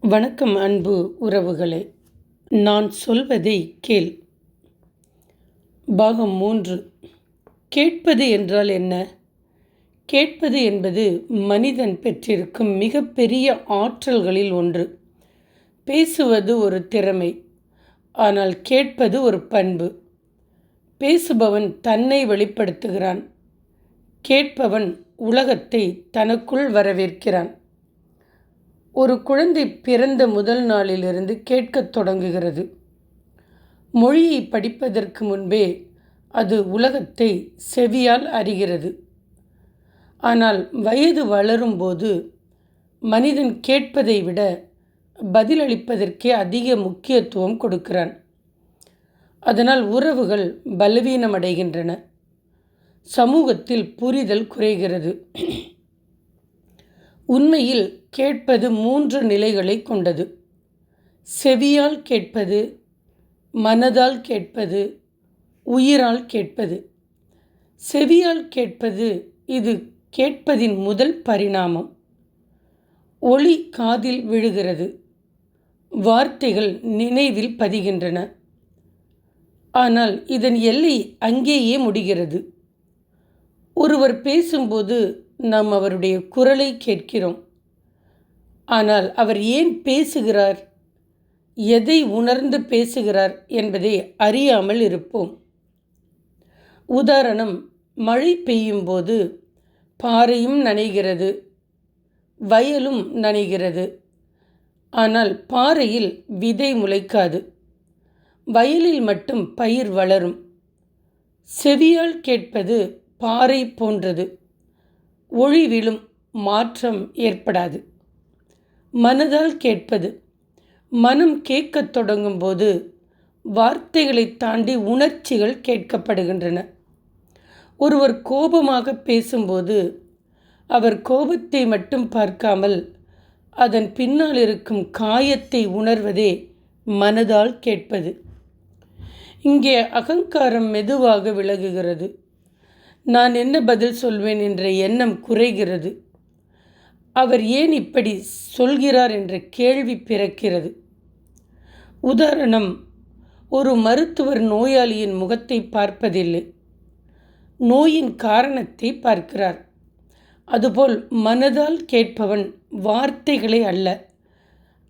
வணக்கம் அன்பு உறவுகளே. நான் சொல்வதை கேள். பாகம் 3. கேட்பது என்றால் என்ன? கேட்பது என்பது மனிதன் பெற்றிருக்கும் மிகப்பெரிய ஆற்றல்களில் ஒன்று. பேசுவது ஒரு திறமை, ஆனால் கேட்பது ஒரு பண்பு. பேசுபவன் தன்னை வெளிப்படுத்துகிறான், கேட்பவன் உலகத்தை தனக்குள் வரவேற்கிறான். ஒரு குழந்தை பிறந்த முதல் நாளிலிருந்து கேட்கத் தொடங்குகிறது. மொழியை படிப்பதற்கு முன்பே அது உலகத்தை செவியால் அறிகிறது. ஆனால் வயது வளரும்போது மனிதன் கேட்பதை விட பதிலளிப்பதற்கே அதிக முக்கியத்துவம் கொடுக்கிறான். அதனால் உறவுகள் பலவீனமடைகின்றன, சமூகத்தில் புரிதல் குறைகிறது. உண்மையில் கேட்பது 3 நிலைகளை கொண்டது. செவியால் கேட்பது, மனதால் கேட்பது, உயிரால் கேட்பது. செவியால் கேட்பது இது கேட்பதின் முதல் பரிணாமம். ஒலி காதில் விழுகிறது, வார்த்தைகள் நினைவில் பதிகின்றன. ஆனால் இதன் எல்லை அங்கேயே முடிகிறது. ஒருவர் பேசும்போது நாம் அவருடைய குரலை கேட்கிறோம். ஆனால் அவர் ஏன் பேசுகிறார், எதை உணர்ந்து பேசுகிறார் என்பதை அறியாமல் இருப்போம். உதாரணம், மழை பெய்யும்போது பாறையும் நனைகிறது, வயலும் நனைகிறது. ஆனால் பாறையில் விதை முளைக்காது, வயலில் மட்டும் பயிர் வளரும். செவியால் கேட்பது பாறை போன்றது. ஒளி விழும், மாற்றம் ஏற்படாது. மனதால் கேட்பது, மனம் கேட்கத் தொடங்கும் போது வார்த்தைகளை தாண்டி உணர்ச்சிகள் கேட்கப்படுகின்றன. ஒருவர் கோபமாக பேசும்போது அவர் கோபத்தை மட்டும் பார்க்காமல் அதன் பின்னால் இருக்கும் காயத்தை உணர்வதே மனதால் கேட்பது. இங்கே அகங்காரம் மெதுவாக விலகுகிறது. நான் என்ன பதில் சொல்வேன் என்ற எண்ணம் குறைகிறது. அவர் ஏன் இப்படி சொல்கிறார் என்ற கேள்வி பிறக்கிறது. உதாரணம், ஒரு மருத்துவர் நோயாளியின் முகத்தை பார்ப்பதில்லை, நோயின் காரணத்தை பார்க்கிறார். அதுபோல் மனதால் கேட்பவன் வார்த்தைகளை அல்ல,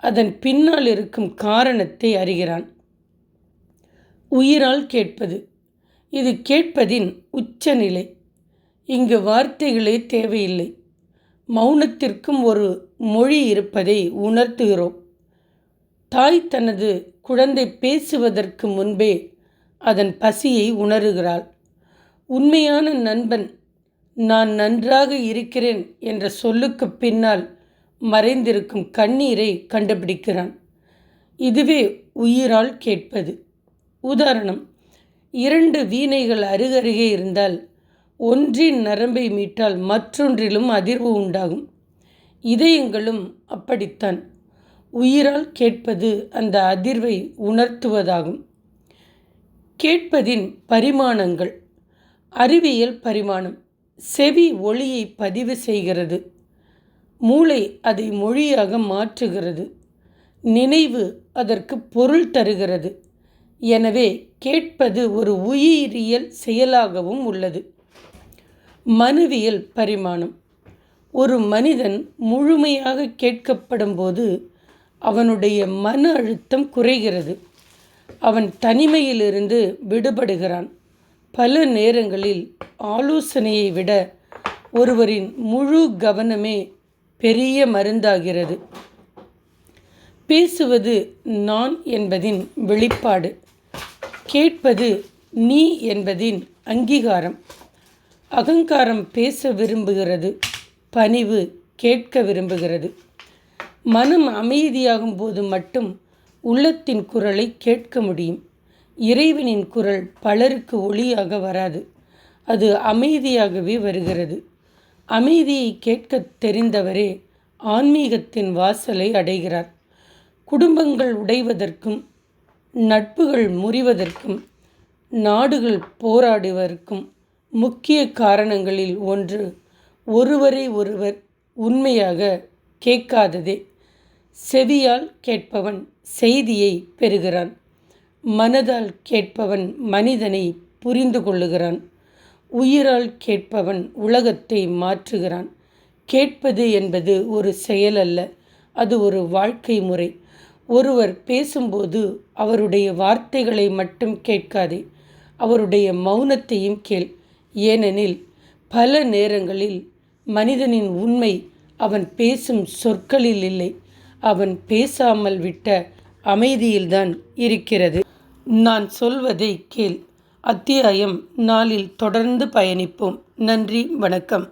அதன் பின்னால் இருக்கும் காரணத்தை அறிகிறான். உயிரால் கேட்பது, இது கேட்பதின் உச்சநிலை. இங்கு வார்த்தைகளே தேவையில்லை, மௌனத்திற்கும் ஒரு மொழி இருப்பதை உணர்த்துகிறோம். தாய் தனது குழந்தை பேசுவதற்கு முன்பே அதன் பசியை உணருகிறாள். உண்மையான நண்பன் நான் நன்றாக இருக்கிறேன் என்ற சொல்லுக்கு பின்னால் மறைந்திருக்கும் கண்ணீரை கண்டுபிடிக்கிறான். இதுவே உயிரால் கேட்பது. உதாரணம், 2 வீணைகள் அருகருகே இருந்தால் ஒன்றின் நரம்பை மீட்டால் மற்றொன்றிலும் அதிர்வு உண்டாகும். இதயங்களும் அப்படித்தான். உயிரால் கேட்பது அந்த அதிர்வை உணர்த்துவதாகும். கேட்பதின் பரிமாணங்கள். அறிவியல் பரிமாணம். செவி ஒளியை பதிவு செய்கிறது, மூளை அதை மொழியாக மாற்றுகிறது, நினைவு அதற்கு பொருள் தருகிறது. எனவே கேட்பது ஒரு உயிரியல் செயலாகவும் உள்ளது. மனவியல் பரிமாணம். ஒரு மனிதன் முழுமையாக கேட்கப்படும் போது அவனுடைய மன அழுத்தம் குறைகிறது, அவன் தனிமையிலிருந்து விடுபடுகிறான். பல நேரங்களில் ஆலோசனையை விட ஒருவரின் முழு கவனமே பெரிய மருந்தாகிறது. பேசுவது நான் என்பதின் வெளிப்பாடு, கேட்பது நீ என்பதின் அங்கீகாரம். அகங்காரம் பேச விரும்புகிறது, பணிவு கேட்க விரும்புகிறது. மனம் அமைதியாகும் போது மட்டும் உள்ளத்தின் குரலை கேட்க முடியும். இறைவனின் குரல் பலருக்கு ஒளியாக வராது, அது அமைதியாகவே வருகிறது. அமைதியை கேட்க தெரிந்தவரே ஆன்மீகத்தின் வாசலை அடைகிறார். குடும்பங்கள் உடைவதற்கும், நட்புகள் முறிவதற்கும், நாடுகள் போராடுவதற்கும் முக்கிய காரணங்களில் ஒன்று ஒருவரை ஒருவர் உண்மையாக கேட்காததே. செவியால் கேட்பவன் செய்தியை பெறுகிறான். மனதால் கேட்பவன் மனிதனை புரிந்து கொள்ளுகிறான். உயிரால் கேட்பவன் உலகத்தை மாற்றுகிறான். கேட்பது என்பது ஒரு செயல் அல்ல, அது ஒரு வாழ்க்கை முறை. ஒருவர் பேசும்போது அவருடைய வார்த்தைகளை மட்டும் கேட்காதே, அவருடைய மௌனத்தையும் கேள். ஏனெனில் பல நேரங்களில் மனிதனின் உண்மை அவன் பேசும் சொற்களில் இல்லை, அவன் பேசாமல் விட்ட அமைதியில்தான் இருக்கிறது. நான் சொல்வதை கேள். அத்தியாயம் 4 தொடர்ந்து பயணிப்போம். நன்றி, வணக்கம்.